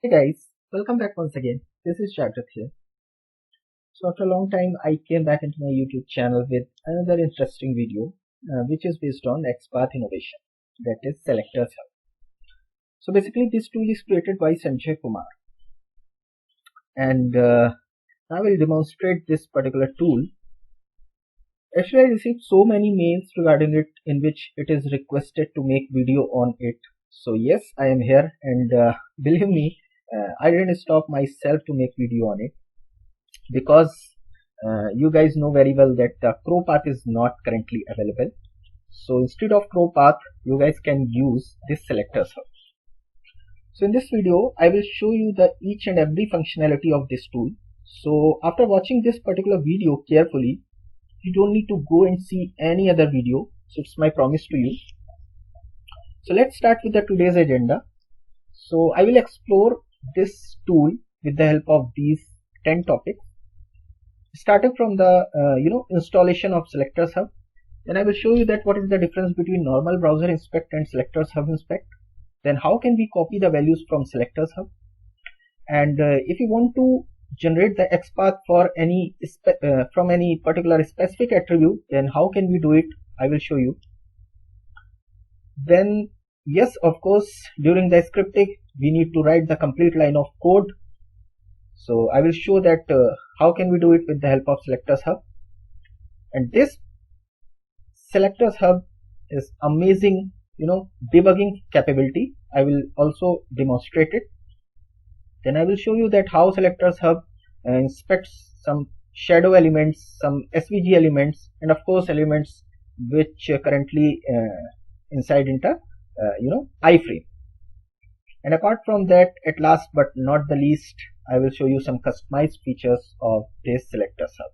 Hey guys, welcome back once again. This is Shagrat here. So after a long time, I came back into my YouTube channel with another interesting video, which is based on XPath innovation, that is Selectors Hub. So basically, this tool is created by Sanjay Kumar, and I will demonstrate this particular tool. Actually, I received so many mails regarding it in which it is requested to make video on it. So yes, I am here, and believe me, I didn't stop myself to make video on it because you guys know very well that the CrowPath is not currently available. So instead of CrowPath, you guys can use this Selectors Hub. So in this video, I will show you the each and every functionality of this tool. So after watching this particular video carefully, you don't need to go and see any other video. So it's my promise to you. So let's start with the today's agenda. So I will explore this tool with the help of these 10 topics. Starting from the installation of Selectors Hub, then I will show you that what is the difference between normal browser inspect and Selectors Hub inspect. Then how can we copy the values from Selectors Hub, and if you want to generate the XPath for any from any particular specific attribute, then how can we do it? I will show you. Then yes, of course, during the scripting we need to write the complete line of code. So I will show that how can we do it with the help of Selectors Hub. And this Selectors Hub is amazing, debugging capability. I will also demonstrate it. Then I will show you that how Selectors Hub inspects some shadow elements, some SVG elements, and of course elements which currently inside into iframe. And apart from that, at last but not the least, I will show you some customized features of this Selectors Hub.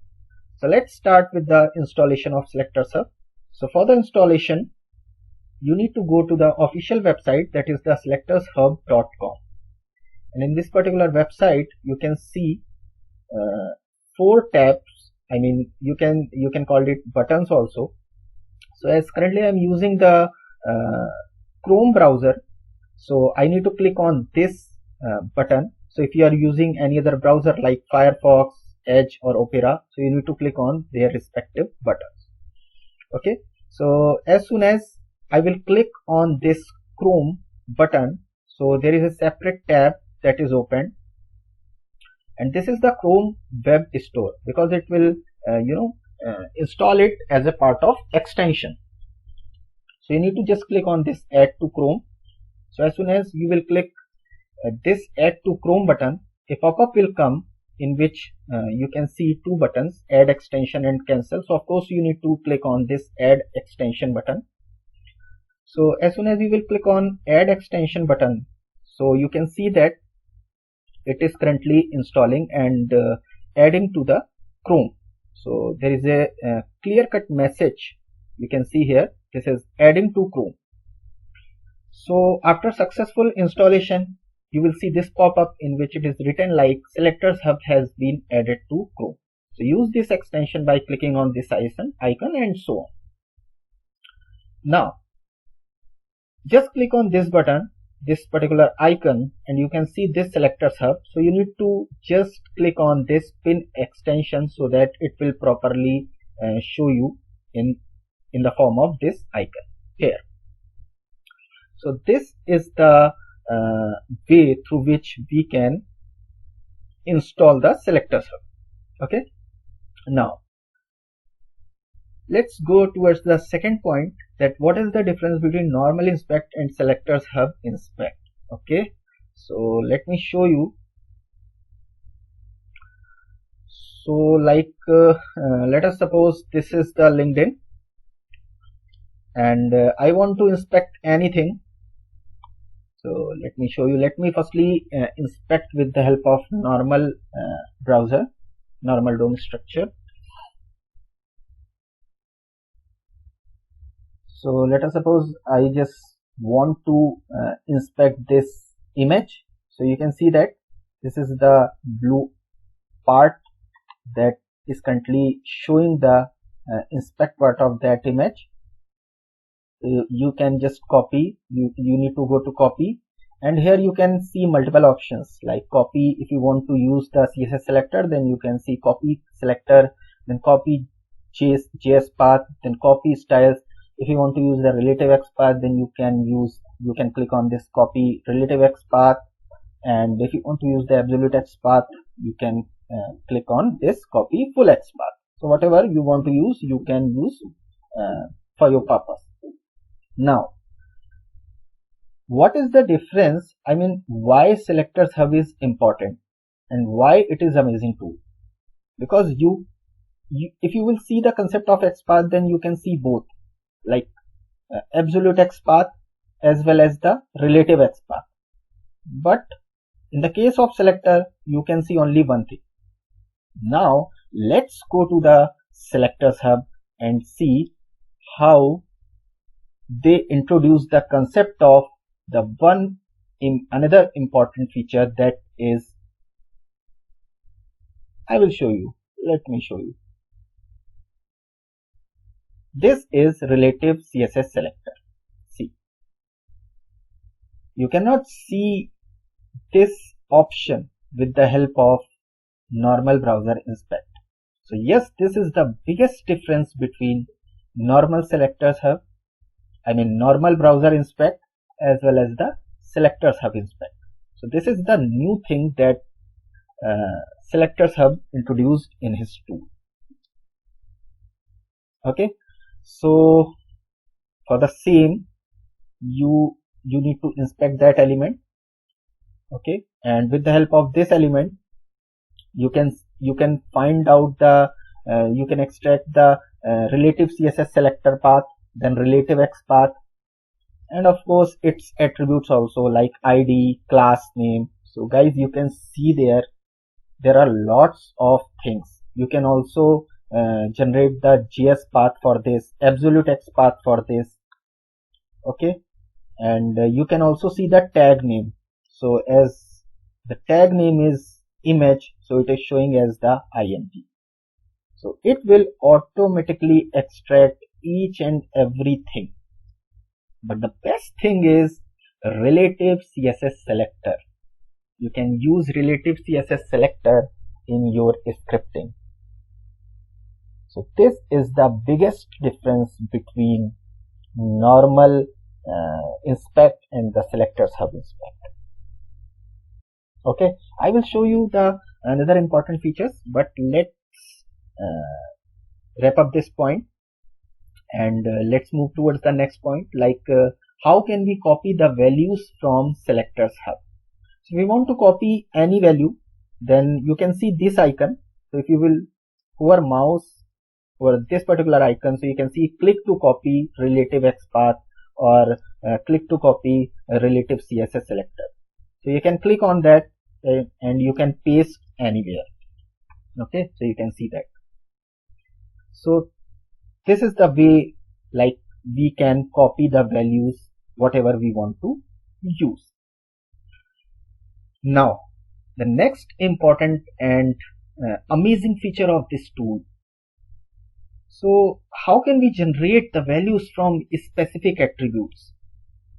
So let's start with the installation of Selectors Hub. So for the installation, you need to go to the official website, that is the selectorshub.com. And in this particular website, you can see 4 tabs. I mean, you can call it buttons also. So as currently I am using the Chrome browser, so I need to click on this button. So if you are using any other browser like Firefox, Edge or Opera, so you need to click on their respective buttons. Okay, so as soon as I will click on this Chrome button, so there is a separate tab that is opened, and this is the Chrome Web Store, because it will install it as a part of extension. So you need to just click on this Add to Chrome. So as soon as you will click this Add to Chrome button, a pop-up will come in which you can see 2 buttons, Add Extension and Cancel. So of course you need to click on this Add Extension button. So as soon as you will click on Add Extension button, so you can see that it is currently installing and adding to the Chrome. So there is a clear-cut message you can see here. This is adding to Chrome. So after successful installation, you will see this pop-up in which it is written like Selectors Hub has been added to Chrome. So use this extension by clicking on this icon and so on. Now just click on this button, this particular icon, and you can see this Selectors Hub. So you need to just click on this pin extension so that it will properly show you in the form of this icon here. So this is the way through which we can install the Selectors Hub. Okay, now let's go towards the second point, that what is the difference between normal inspect and Selectors Hub inspect. Okay, so let me show you. So like let us suppose this is the LinkedIn, and I want to inspect anything. So let me show you. Let me firstly inspect with the help of normal browser, normal DOM structure. So let us suppose I just want to inspect this image. So you can see that this is the blue part that is currently showing the inspect part of that image. You can just copy, you need to go to copy And here you can see multiple options like copy. If you want to use the CSS selector, then you can see copy selector, then copy JS path, then copy styles. If you want to use the relative X path, then you can click on this copy relative X path. And if you want to use the absolute X path, you can click on this copy full X path. So whatever you want to use, you can use for your purpose. Now, what is the difference? I mean, why Selectors Hub is important and why it is amazing tool? Because if you will see the concept of XPath, then you can see both, like absolute XPath as well as the relative XPath. But in the case of selector, you can see only one thing. Now let's go to the Selectors Hub and see how they introduce the concept of the another important feature, that is, I will show you. Let me show you. This is relative CSS selector. See, you cannot see this option with the help of normal browser inspect. So yes, this is the biggest difference between normal Selectors Hub, normal browser inspect, as well as the Selectors Hub inspect. So this is the new thing that Selectors Hub introduced in his tool. Okay, so for the same, you need to inspect that element. Okay, and with the help of this element, you can find out the you can extract the relative CSS selector path, then relative X path, and of course its attributes also, like ID, class name. So guys, you can see there are lots of things. You can also generate the JS path for this, absolute X path for this. Okay, and you can also see the tag name. So as the tag name is image, so it is showing as the ing. So it will automatically extract each and everything. But the best thing is relative CSS selector. You can use relative CSS selector in your scripting. So this is the biggest difference between normal inspect and the Selectors Hub inspect. Okay, I will show you the another important features, but let's wrap up this point and let's move towards the next point, like how can we copy the values from Selectors Hub. So we want to copy any value, then you can see this icon. So if you will hover mouse over this particular icon, so you can see click to copy relative XPath or click to copy a relative CSS selector. So you can click on that and you can paste anywhere. Okay, so you can see that. So this is the way, like, we can copy the values whatever we want to use. Now the next important and amazing feature of this tool. So how can we generate the values from specific attributes?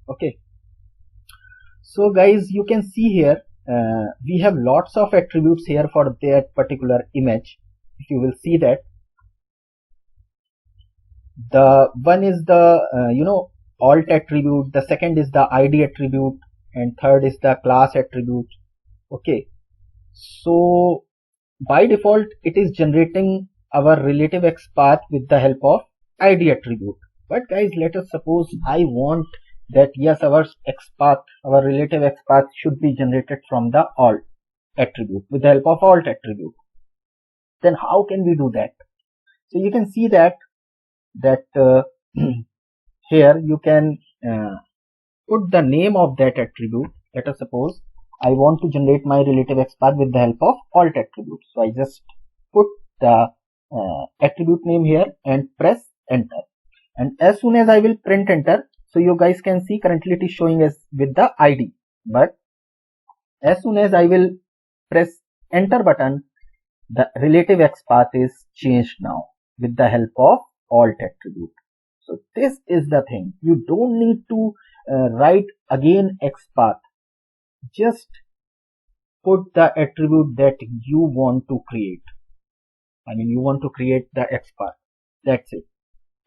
Okay, so guys, you can see here we have lots of attributes here for that particular image. If you will see that, the one is the alt attribute, the second is the ID attribute, and third is the class attribute. Okay, so by default it is generating our relative XPath with the help of ID attribute. But guys, let us suppose I want that yes, our XPath, our relative XPath should be generated from the alt attribute with the help of alt attribute. Then how can we do that? So you can see that here you can put the name of that attribute. Let us suppose I want to generate my relative XPath with the help of alt attribute. So I just put the attribute name here and press enter, and as soon as I will print enter, so you guys can see currently it is showing as with the ID, but as soon as I will press enter button, the relative XPath is changed now with the help of alt attribute. So this is the thing, you don't need to write again XPath just put the attribute that you want to create. I mean, you want to create the XPath. That's it.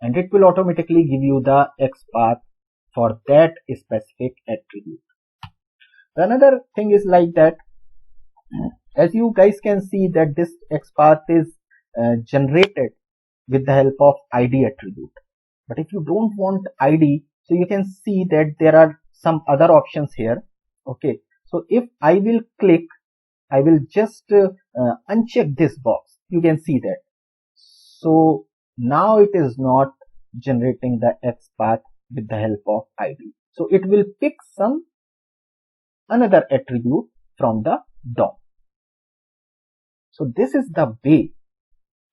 And it will automatically give you the XPath for that specific attribute. Another thing is like that, as you guys can see that this XPath is generated with the help of ID attribute. But if you don't want ID, so you can see that there are some other options here. Okay, so if I will click, I will just uncheck this box. You can see that. So now it is not generating the XPath with the help of ID. So it will pick some another attribute from the DOM. So this is the way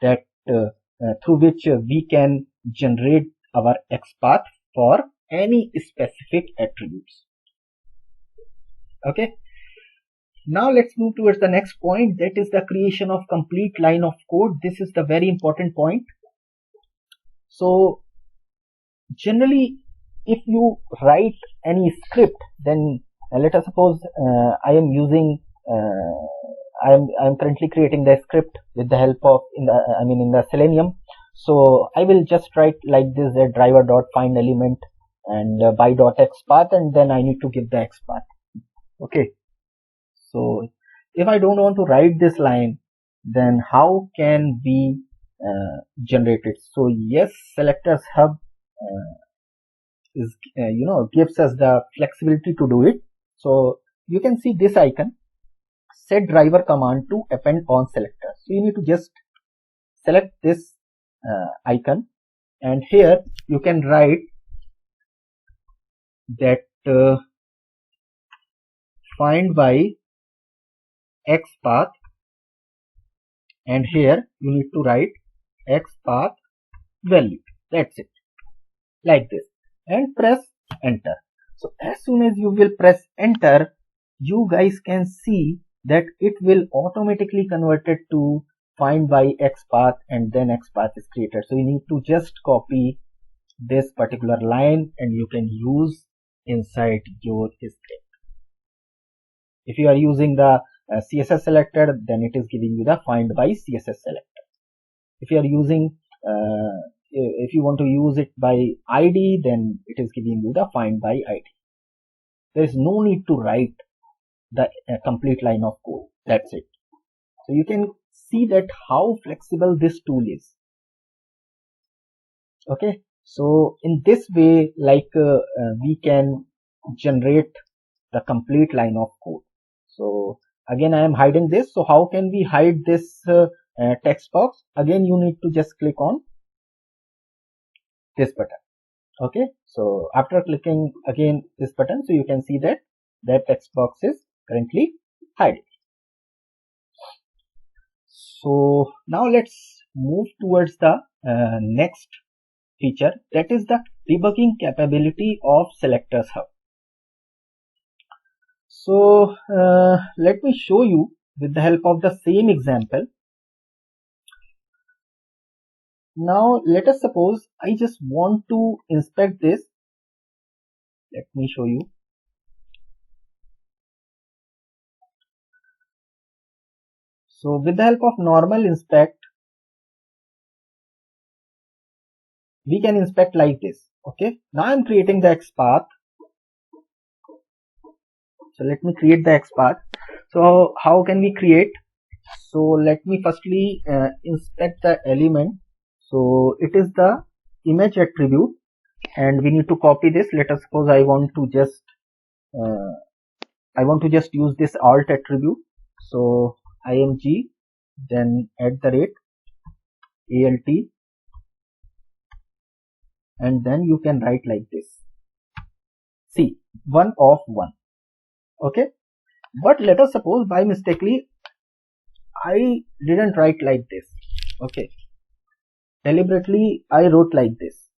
that through which we can generate our XPath for any specific attributes. Okay. Now let's move towards the next point, that is the creation of complete line of code. This is the very important point. So generally, if you write any script, then let us suppose I am using I am currently creating the script with the help of in the Selenium. So I will just write like this, that driver.find element and by.xpath, and then I need to give the XPath. Okay. So if I don't want to write this line, then how can we generate it? So yes, Selectors Hub gives us the flexibility to do it. So you can see this icon, set driver command to append on selector. So you need to just select this icon, and here you can write that find by XPath, and here you need to write XPath value. That's it, like this, and press enter. So as soon as you will press enter, you guys can see that it will automatically convert it to find by XPath, and then XPath is created. So you need to just copy this particular line and you can use inside your script. If you are using the CSS selector, then it is giving you the find by CSS selector. If you are using if you want to use it by ID, then it is giving you the find by ID. There is no need to write the complete line of code. That's it. So you can see that how flexible this tool is. Okay, so in this way, like we can generate the complete line of code. So again, I am hiding this. So how can we hide this text box? Again, you need to just click on this button. Okay, so after clicking again this button, so you can see that that text box is currently hiding. So now let's move towards the next feature, that is the debugging capability of Selectors Hub. So let me show you with the help of the same example. Now let us suppose I just want to inspect this. Let me show you. So with the help of normal inspect, we can inspect like this. Okay, now I am creating the XPath. So let me create the XPath. So how can we create? So let me firstly inspect the element. So it is the image attribute, and we need to copy this. Let us suppose I want to just use this alt attribute. So img, then @alt, and then you can write like this. See, 1 of 1. Okay, but let us suppose by mistakenly I didn't write like this. Okay, deliberately I wrote like this.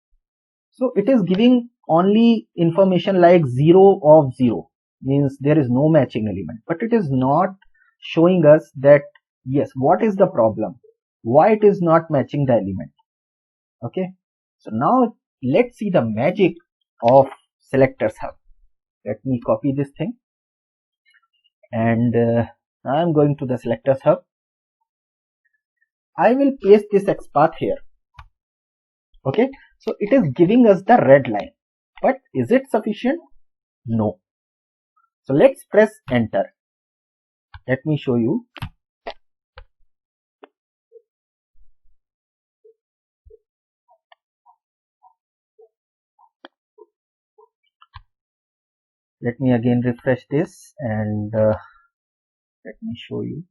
So it is giving only information like 0 of 0, means there is no matching element, but it is not showing us that yes, what is the problem, why it is not matching the element. Okay, so now let's see the magic of Selectors Hub. Let me copy this thing. and I am going to the selectors hub. I will paste this XPath here. Okay, so it is giving us the red line, but is it sufficient? No. So let's press enter. Let me show you. Let me again refresh this and let me show you.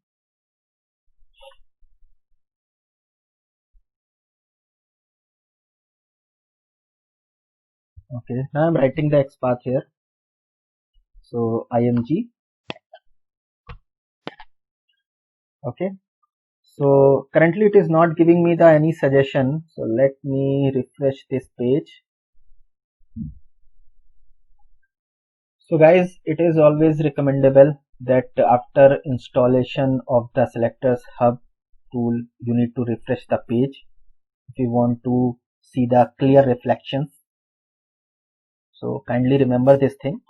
Okay, now I'm writing the XPath here. So img. Okay, so currently it is not giving me the any suggestion. So let me refresh this page. So guys, it is always recommendable that after installation of the selectors hub tool, you need to refresh the page if you want to see the clear reflections. So kindly remember this thing.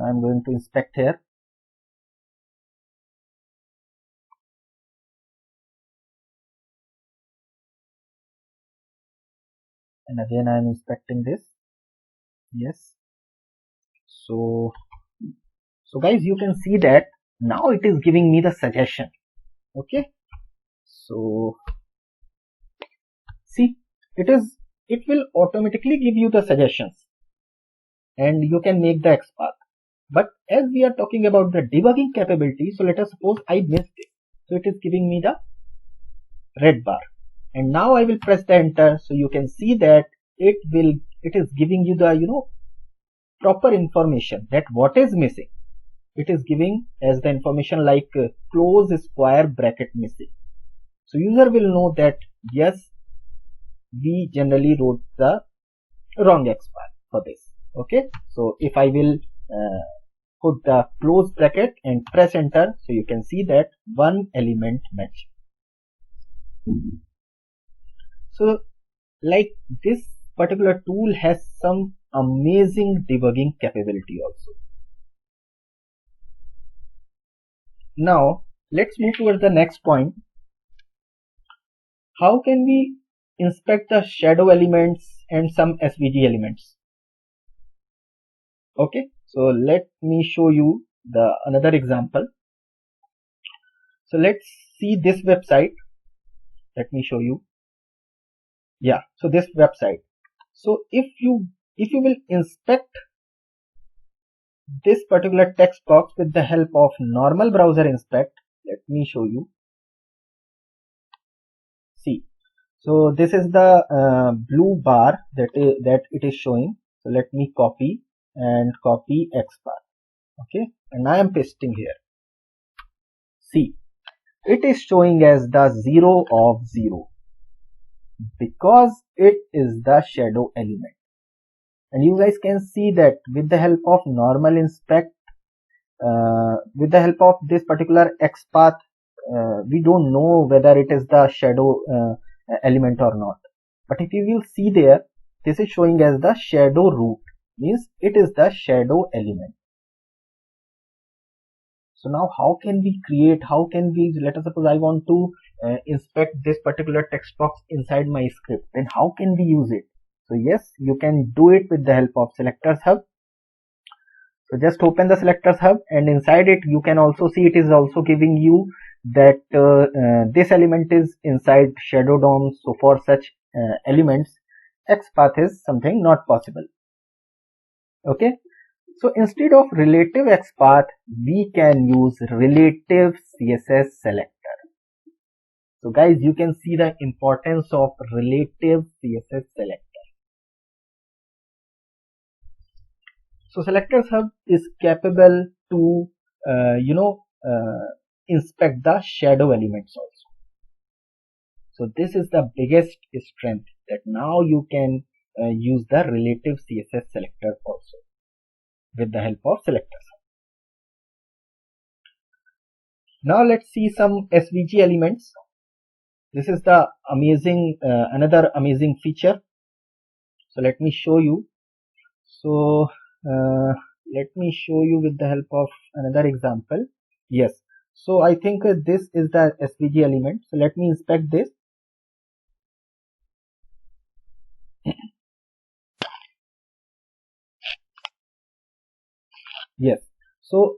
I am going to inspect here. And again I am inspecting this. Yes. So guys, you can see that now it is giving me the suggestion. Okay. So see, it will automatically give you the suggestions and you can make the XPath. But as we are talking about the debugging capability, so let us suppose I missed it. So it is giving me the red bar. And now I will press the enter. So you can see that it is giving you the proper information that what is missing. It is giving as the information like close square bracket missing. So user will know that yes, we generally wrote the wrong XPath for this. Okay, so if I will put the close bracket and press enter, so you can see that one element match. So like this particular tool has some amazing debugging capability also. Now let's move towards the next point. How can we inspect the shadow elements and some SVG elements? Okay, so let me show you the another example. So let's see this website. Let me show you. Yeah, so this website. So if you will inspect this particular text box with the help of normal browser inspect, let me show you. See, so this is the blue bar that it is showing. So let me copy and copy XPath. Okay, and I am pasting here. See, it is showing as the 0 of 0 because it is the shadow element. And you guys can see that with the help of normal inspect, with the help of this particular XPath, we don't know whether it is the shadow element or not. But if you will see there, this is showing as the shadow root, means it is the shadow element. So now how can we let us suppose I want to inspect this particular text box inside my script, then how can we use it? So yes, you can do it with the help of selectors hub. So just open the selectors hub and inside it you can also see it is also giving you that this element is inside shadow DOM. So for such elements, XPath is something not possible. Okay. So instead of relative XPath, we can use relative CSS selector. So guys, you can see the importance of relative CSS selector. So selectors hub is capable to inspect the shadow elements also. So this is the biggest strength, that now you can use the relative CSS selector also with the help of selectors. Now let's see some SVG elements. This is the amazing another amazing feature. So let me show you. So let me show you with the help of another example. Yes, so I think this is the SVG element. So let me inspect this. Yes, so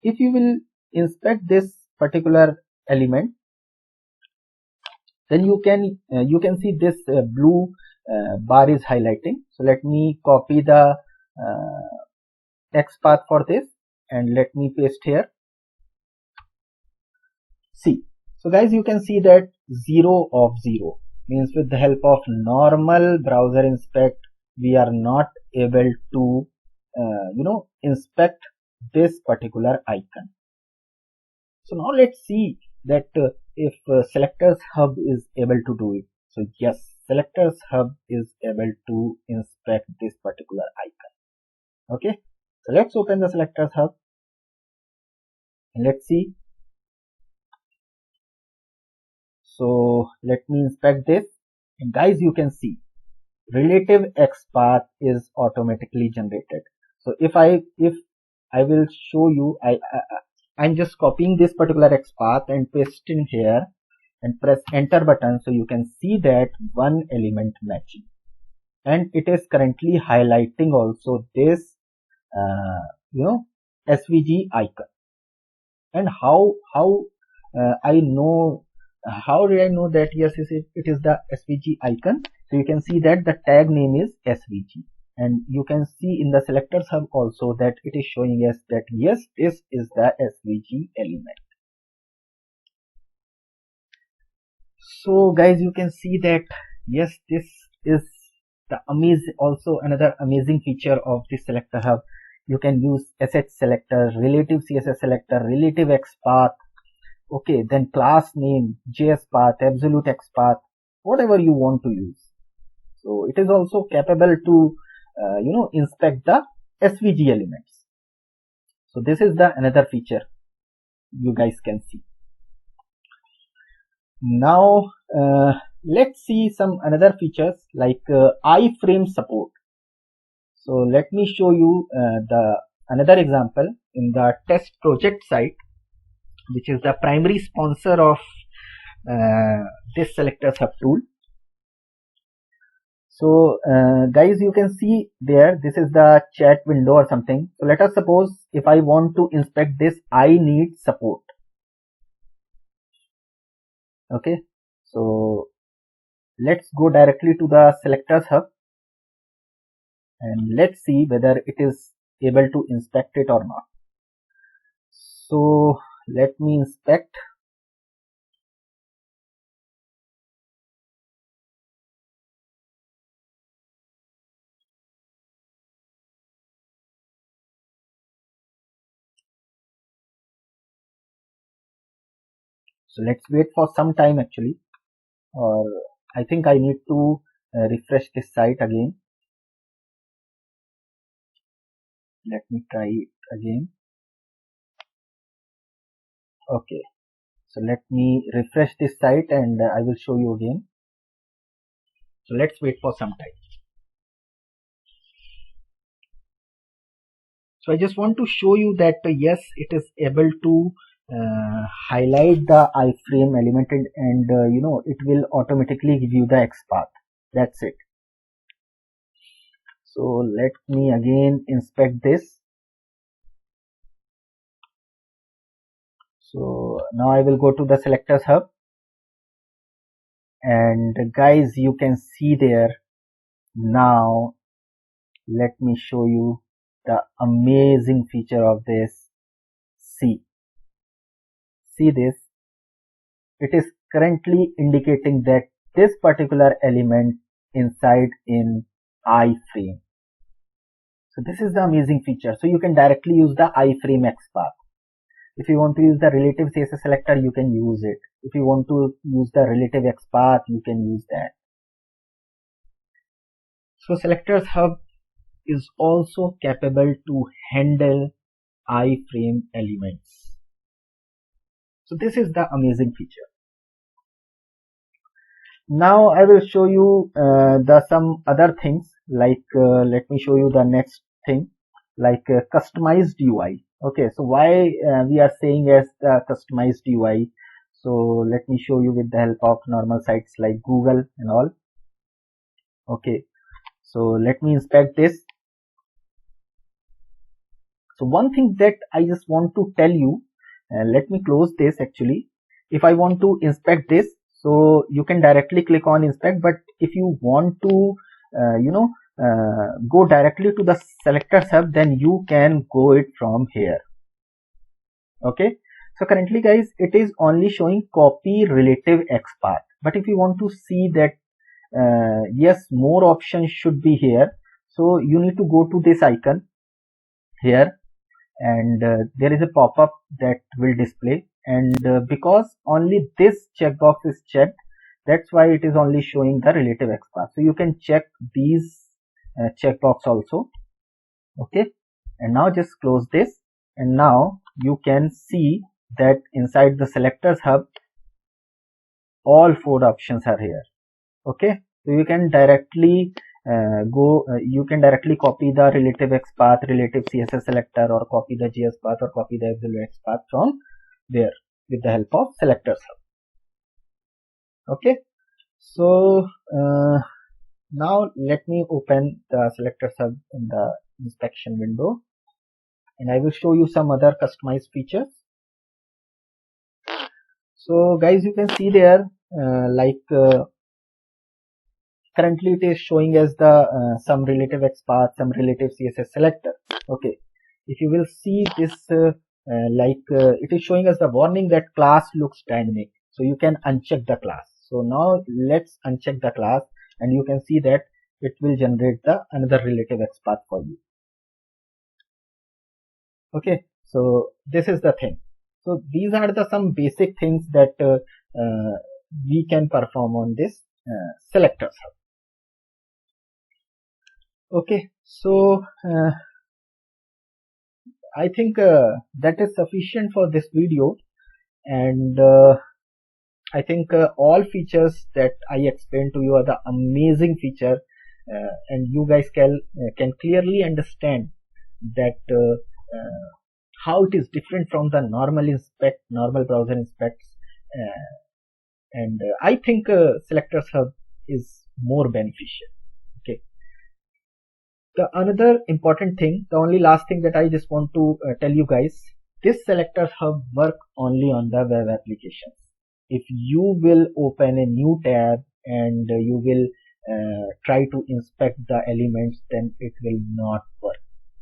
if you will inspect this particular element, then you can see this blue bar is highlighting. So let me copy the text path for this and let me paste here. See, so guys, you can see that 0 of 0 means with the help of normal browser inspect we are not able to inspect this particular icon. So now let's see that if selectors hub is able to do it. So yes, selectors hub is able to inspect this particular icon. Okay, so let's open the selectors hub and let's see. So let me inspect this, and guys, you can see relative XPath is automatically generated. So if I will show you, I'm just copying this particular XPath and pasting here and press enter button, so you can see that one element matching, and it is currently highlighting also this SVG icon. And how I know, how did I know that yes, it is the SVG icon? So you can see that the tag name is SVG, and you can see in the selectors hub also that it is showing us that yes, this is the SVG element. So guys, you can see that yes, this is the also another amazing feature of the selector hub. You can use SH selector, relative CSS selector, relative XPath, okay, then class name, JS path, absolute XPath, whatever you want to use. So it is also capable to inspect the SVG elements. So this is the another feature you guys can see. Now let's see some another features like iframe support. So let me show you the another example in the test project site, which is the primary sponsor of this selectors hub tool. So guys, you can see there, this is the chat window or something. So let us suppose if I want to inspect this, I need support. Okay, so let's go directly to the selectors hub and let's see whether it is able to inspect it or not. So let me inspect. So let's wait for some time actually, or I think I need to refresh this site again. Let me try it again. Okay, so let me refresh this site and I will show you again. So let's wait for some time. So I just want to show you that yes, it is able to highlight the iframe element and it will automatically give you the XPath. That's it. So let me again inspect this. So now I will go to the selectors hub, and guys, you can see there. Now let me show you the amazing feature of this. See this, it is currently indicating that this particular element inside in iframe. So this is the amazing feature. So you can directly use the iframe XPath. If you want to use the relative CSS selector, you can use it. If you want to use the relative XPath, you can use that. So selectors hub is also capable to handle iframe elements. So this is the amazing feature. Now I will show you some other things, like let me show you the next thing. like customized UI. Okay, so why we are saying as the customized UI? So let me show you with the help of normal sites like Google and all. Okay, so let me inspect this. So one thing that I just want to tell you, let me close this actually. If I want to inspect this, so you can directly click on inspect, but if you want to go directly to the selectors hub, then you can go it from here. Okay, so currently guys, it is only showing copy relative XPath, but if you want to see that yes, more options should be here, so you need to go to this icon here, and there is a pop-up that will display, and because only this checkbox is checked, that's why it is only showing the relative XPath. So you can check these checkbox also. Okay, and now just close this, and now you can see that inside the selectors hub all 4 options are here. Okay, so you can directly you can directly copy the relative XPath, relative CSS selector, or copy the JS path, or copy the absolute XPath from there with the help of selectors hub. Okay, so now let me open the selectors hub in the inspection window, and I will show you some other customized features. So guys, you can see there currently it is showing as the some relative XPath, some relative CSS selector. Okay, if you will see this it is showing us the warning that class looks dynamic, so you can uncheck the class. So now let's uncheck the class, and you can see that it will generate the another relative XPath for you. Okay, so this is the thing. So these are the some basic things that we can perform on this selectors hub. Okay, so I think that is sufficient for this video, and I think all features that I explained to you are the amazing feature, and you guys can clearly understand that how it is different from the normal browser inspects, and I think selectors hub is more beneficial. Okay, the another important thing, the only last thing that I just want to tell you guys, this selectors hub work only on the web applications. If you will open a new tab and you will try to inspect the elements, then it will not work,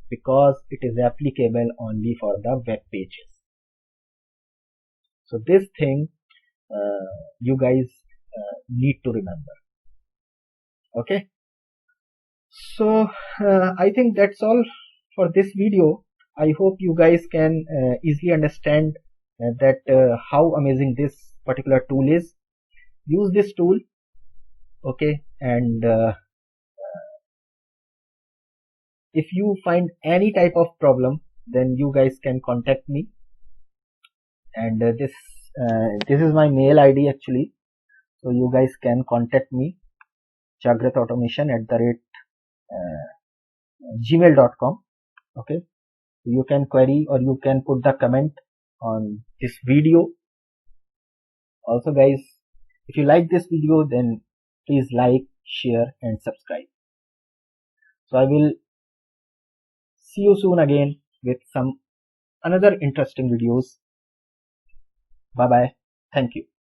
because it is applicable only for the web pages. So this thing you guys need to remember. Okay, so I think that's all for this video. I hope you guys can easily understand that how amazing this particular tool is. Use this tool. Okay, and if you find any type of problem, then you guys can contact me, and this is my mail ID actually, so you guys can contact me, jagratautomation@gmail.com. okay, you can query or you can put the comment on this video. Also guys, if you like this video, then please like, share and subscribe. So I will see you soon again with some another interesting videos. Bye bye. Thank you.